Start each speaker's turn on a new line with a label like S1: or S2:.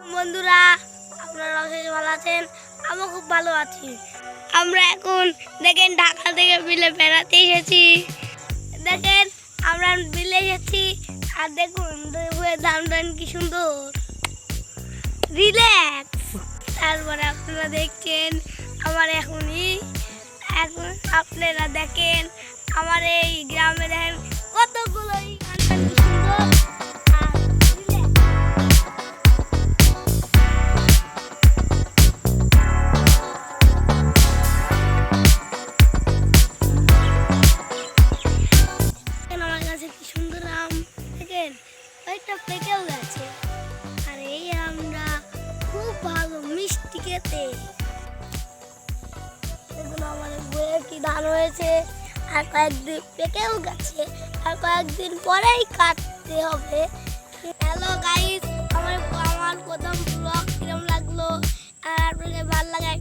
S1: বন্ধুরা, আপনারা অশেষ ভালো আছেন? আমি খুব ভালো আছি। আমরা এখন দেখেন ঢাকা থেকে বিলে বেড়াতে এসেছি। দেখেন আমরা বিলে এসেছি আর দেখুন ধান টান কি সুন্দর রিল্যাক্স। তারপরে আপনারা দেখছেন আমার এখন আপনারা দেখেন আমার এই গ্রামে দেখেন কতগুলো সুন্দর। আমার কাছে কি সুন্দর আম দেখেন, একটা পেকেও গেছে। আর এই আমটা খুব ভালো মিষ্টি খেতে। এগুলো আমাদের বইয়ে কি ধান হয়েছে আর কয়েকদিন পেকেও গেছে, আর কয়েকদিন পরেই কাটতে হবে। হ্যালো গাইস, আমার প্রথম ব্লগ কিরম লাগলো আর আপনাদের ভালো লাগে